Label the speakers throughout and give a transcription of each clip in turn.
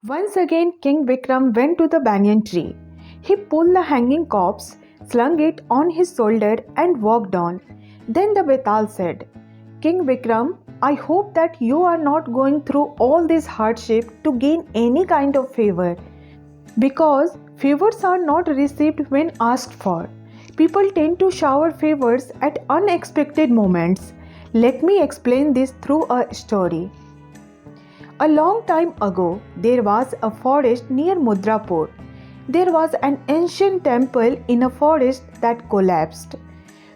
Speaker 1: Once again, King Vikram went to the banyan tree. He pulled the hanging corpse, slung it on his shoulder, and walked on. Then the Vetal said, King Vikram, I hope that you are not going through all this hardship to gain any kind of favor, because favors are not received when asked for. People tend to shower favors at unexpected moments. Let me explain this through a story. A long time ago, there was a forest near Mudrapur. There was an ancient temple in a forest that collapsed.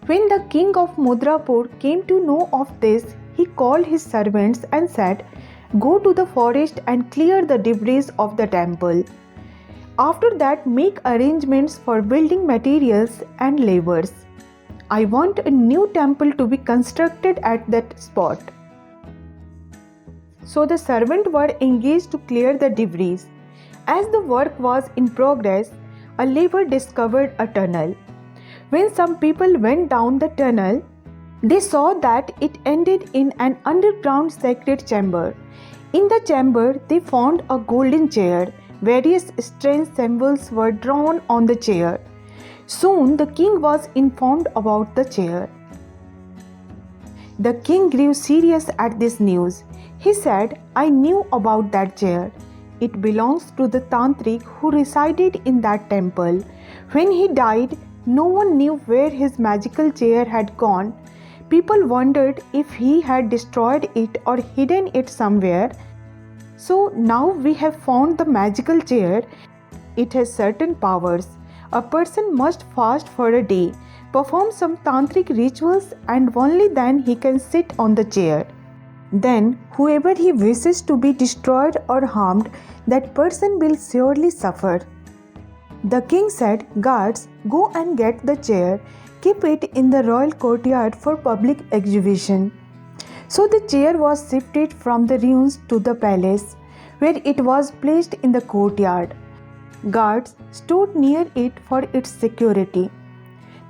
Speaker 1: When the king of Mudrapur came to know of this, he called his servants and said, Go to the forest and clear the debris of the temple. After that, make arrangements for building materials and laborers. I want a new temple to be constructed at that spot. So the servants were engaged to clear the debris. As the work was in progress, a laborer discovered a tunnel. When some people went down the tunnel, they saw that it ended in an underground sacred chamber. In the chamber, they found a golden chair. Various strange symbols were drawn on the chair. Soon the king was informed about the chair. The king grew serious at this news. He said, I knew about that chair. It belongs to the Tantrik who resided in that temple. When he died, no one knew where his magical chair had gone. People wondered if he had destroyed it or hidden it somewhere. So now we have found the magical chair. It has certain powers. A person must fast for a day, perform some tantric rituals, and only then he can sit on the chair. Then whoever he wishes to be destroyed or harmed, that person will surely suffer. The king said, Guards, go and get the chair. Keep it in the royal courtyard for public exhibition. So the chair was shifted from the ruins to the palace, where it was placed in the courtyard. Guards stood near it for its security.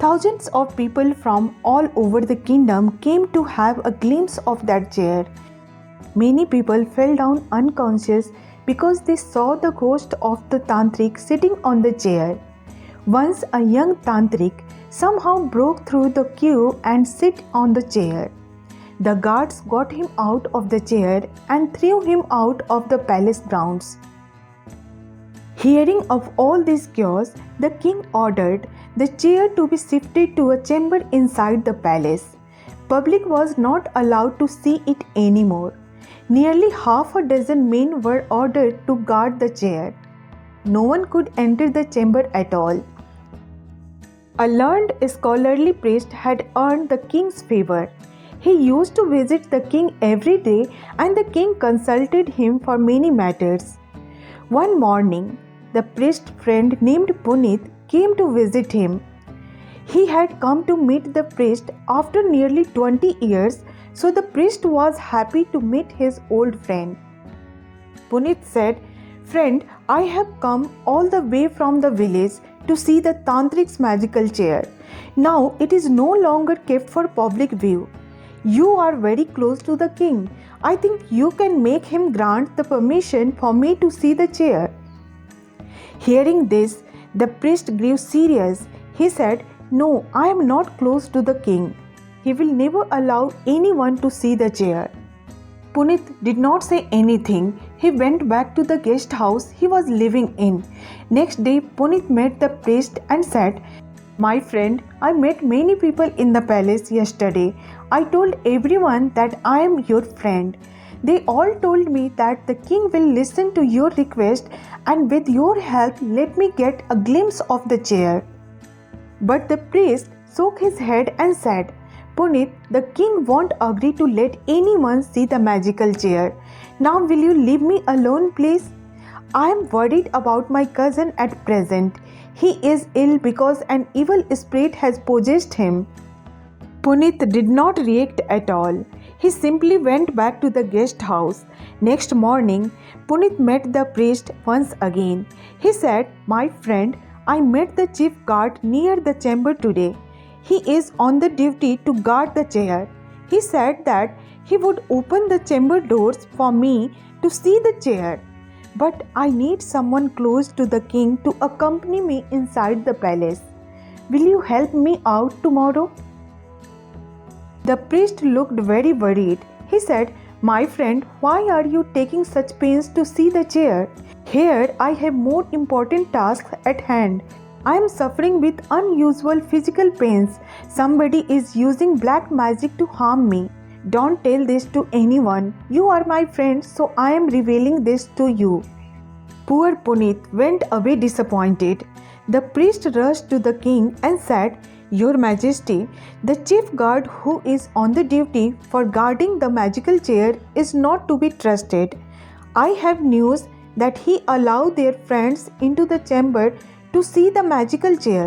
Speaker 1: Thousands of people from all over the kingdom came to have a glimpse of that chair. Many people fell down unconscious because they saw the ghost of the Tantrik sitting on the chair. Once a young Tantrik somehow broke through the queue and sat on the chair. The guards got him out of the chair and threw him out of the palace grounds. Hearing of all this chaos, the king ordered the chair to be shifted to a chamber inside the palace. Public was not allowed to see it anymore. Nearly half a dozen men were ordered to guard the chair. No one could enter the chamber at all. A learned scholarly priest had earned the king's favor. He used to visit the king every day, and the king consulted him for many matters. One morning, the priest's friend named Punit came to visit him. He had come to meet the priest after nearly 20 years, so the priest was happy to meet his old friend. Punit said, Friend, I have come all the way from the village to see the Tantrik's magical chair. Now it is no longer kept for public view. You are very close to the king. I think you can make him grant the permission for me to see the chair. Hearing this, the priest grew serious. He said, No, I am not close to the king. He will never allow anyone to see the chair. Punit did not say anything. He went back to the guest house he was living in. Next day, Punit met the priest and said, My friend, I met many people in the palace yesterday. I told everyone that I am your friend. They all told me that the king will listen to your request, and with your help let me get a glimpse of the chair. But the priest shook his head and said, Punit, the king won't agree to let anyone see the magical chair. Now will you leave me alone, please? I am worried about my cousin at present. He is ill because an evil spirit has possessed him. Punit did not react at all. He simply went back to the guest house. Next morning, Punit met the priest once again. He said, My friend, I met the chief guard near the chamber today. He is on the duty to guard the chair. He said that he would open the chamber doors for me to see the chair. But I need someone close to the king to accompany me inside the palace. Will you help me out tomorrow?" The priest looked very worried. He said, "My friend, why are you taking such pains to see the chair? Here I have more important tasks at hand. I am suffering with unusual physical pains. Somebody is using black magic to harm me. Don't tell this to anyone. You are my friend, so I am revealing this to you." Poor Punit went away disappointed. The priest rushed to the king and said, "Your Majesty, the chief guard who is on the duty for guarding the magical chair is not to be trusted. I have news that he allowed their friends into the chamber to see the magical chair."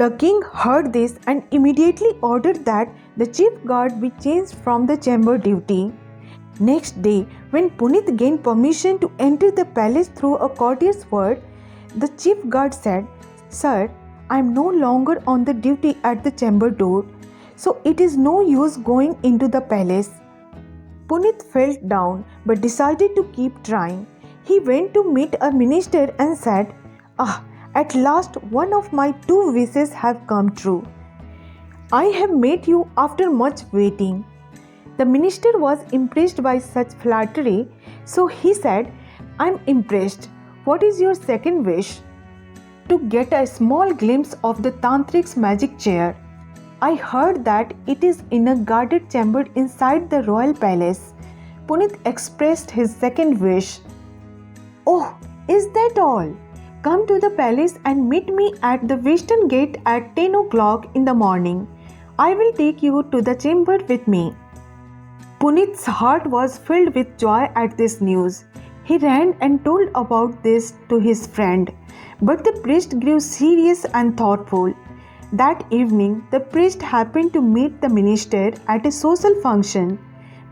Speaker 1: The king heard this and immediately ordered that the chief guard be changed from the chamber duty. Next day, when Punit gained permission to enter the palace through a courtier's word, the chief guard said, "Sir, I am no longer on the duty at the chamber door, so it is no use going into the palace." Punit felt down but decided to keep trying. He went to meet a minister and said, "At last one of my 2 wishes have come true. I have met you after much waiting." The minister was impressed by such flattery, so he said, "I'm impressed. What is your second wish?" "To get a small glimpse of the Tantrik's magic chair. I heard that it is in a guarded chamber inside the royal palace." Punit expressed his second wish. "Oh, is that all? Come to the palace and meet me at the western gate at 10 o'clock in the morning. I will take you to the chamber with me." Punit's heart was filled with joy at this news. He ran and told about this to his friend, but the priest grew serious and thoughtful. That evening, the priest happened to meet the minister at a social function.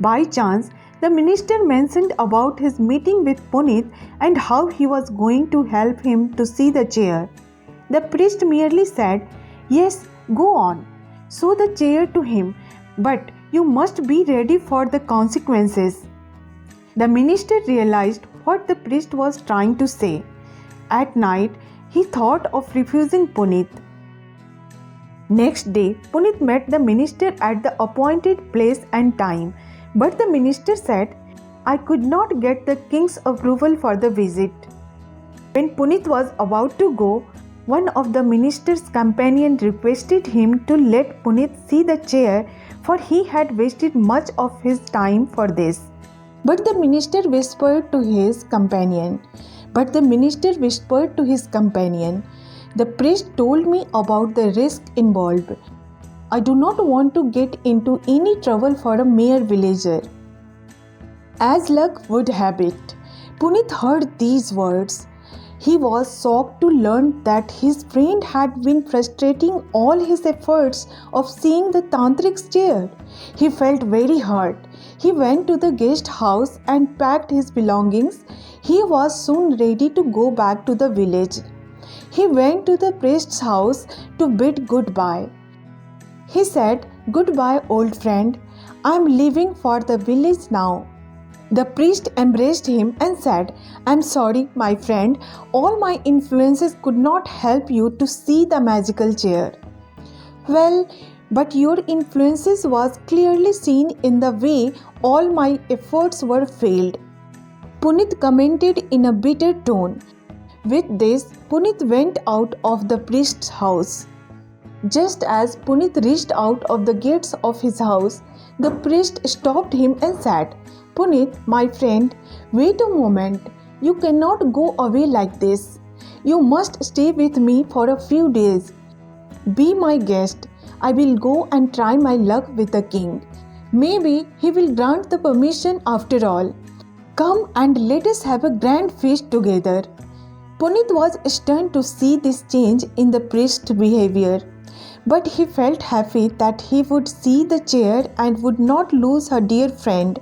Speaker 1: By chance, the minister mentioned about his meeting with Punit and how he was going to help him to see the chair. The priest merely said, "Yes, go on. Show the chair to him, but you must be ready for the consequences." The minister realized what the priest was trying to say. At night, he thought of refusing Punit. Next day, Punit met the minister at the appointed place and time, but the minister said, "I could not get the king's approval for the visit." When Punit was about to go, one of the minister's companions requested him to let Punit see the chair, for he had wasted much of his time for this. But the minister whispered to his companion, "The priest told me about the risk involved. I do not want to get into any trouble for a mere villager." As luck would have it, Punit heard these words. He was shocked to learn that his friend had been frustrating all his efforts of seeing the Tantrik's chair. He felt very hurt. He went to the guest house and packed his belongings. He was soon ready to go back to the village. He went to the priest's house to bid goodbye. He said, "Goodbye, old friend. I am leaving for the village now." The priest embraced him and said, "I'm sorry, my friend. All my influences could not help you to see the magical chair." "Well, but your influences was clearly seen in the way all my efforts were failed," Punit commented in a bitter tone. With this, Punit went out of the priest's house. Just as Punit reached out of the gates of his house, the priest stopped him and said, "Punit, my friend, wait a moment. You cannot go away like this. You must stay with me for a few days. Be my guest. I will go and try my luck with the king. Maybe he will grant the permission after all. Come and let us have a grand feast together." Punit was stunned to see this change in the priest's behavior, but he felt happy that he would see the chair and would not lose her dear friend.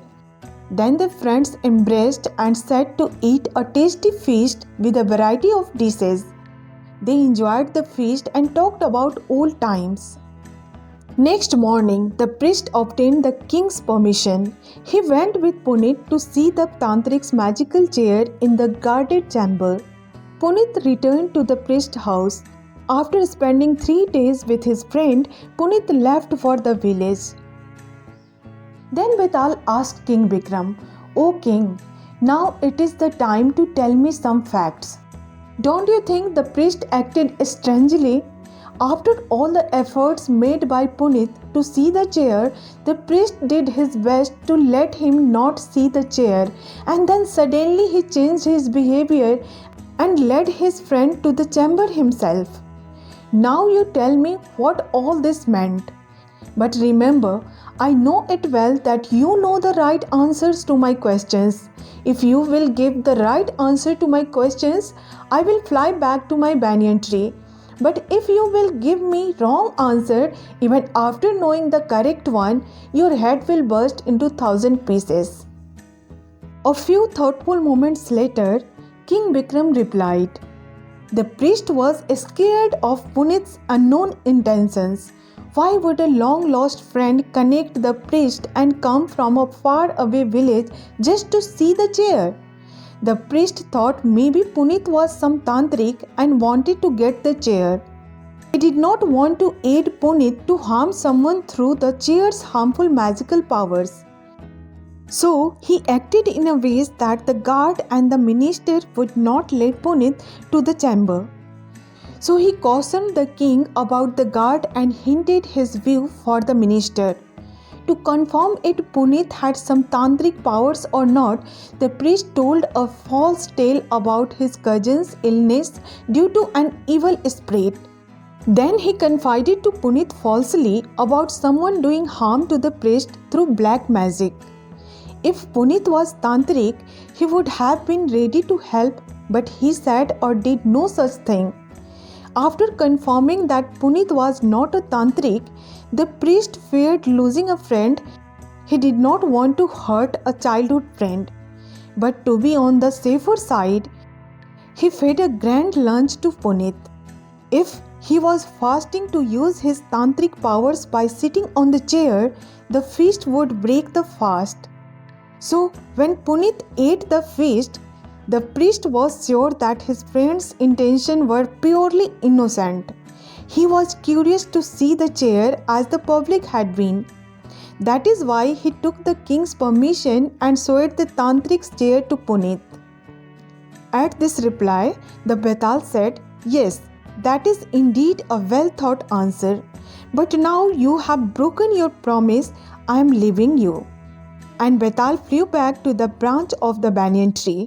Speaker 1: Then the friends embraced and sat to eat a tasty feast with a variety of dishes. They enjoyed the feast and talked about old times. Next morning, the priest obtained the king's permission. He went with Punit to see the Tantrik's magical chair in the guarded chamber. Punit returned to the priest's house. After spending 3 days with his friend, Punit left for the village. Then Vetal asked King Vikram, "O king, now it is the time to tell me some facts. Don't you think the priest acted strangely? After all the efforts made by Punit to see the chair, the priest did his best to let him not see the chair, and then suddenly he changed his behavior and led his friend to the chamber himself. Now you tell me what all this meant. But remember, I know it well that you know the right answers to my questions. If you will give the right answer to my questions, I will fly back to my banyan tree. But if you will give me wrong answer, even after knowing the correct one, your head will burst into 1,000 pieces." A few thoughtful moments later, King Vikram replied. The priest was scared of Punit's unknown intentions. Why would a long-lost friend connect the priest and come from a far-away village just to see the chair? The priest thought maybe Punit was some Tantrik and wanted to get the chair. He did not want to aid Punit to harm someone through the chair's harmful magical powers. So he acted in a way that the guard and the minister would not let Punit to the chamber. So he cautioned the king about the guard and hinted his view for the minister. To confirm if Punit had some tantric powers or not, the priest told a false tale about his cousin's illness due to an evil spirit. Then he confided to Punit falsely about someone doing harm to the priest through black magic. If Punit was tantric, he would have been ready to help, but he said or did no such thing. After confirming that Punit was not a tantric, the priest feared losing a friend. He did not want to hurt a childhood friend. But to be on the safer side, he fed a grand lunch to Punit. If he was fasting to use his tantric powers by sitting on the chair, the feast would break the fast. So when Punit ate the feast, the priest was sure that his friend's intentions were purely innocent. He was curious to see the chair as the public had been. That is why he took the king's permission and showed the tantric's chair to Punit. At this reply, the Vetal said, "Yes, that is indeed a well-thought answer. But now you have broken your promise, I am leaving you." And Vetal flew back to the branch of the banyan tree.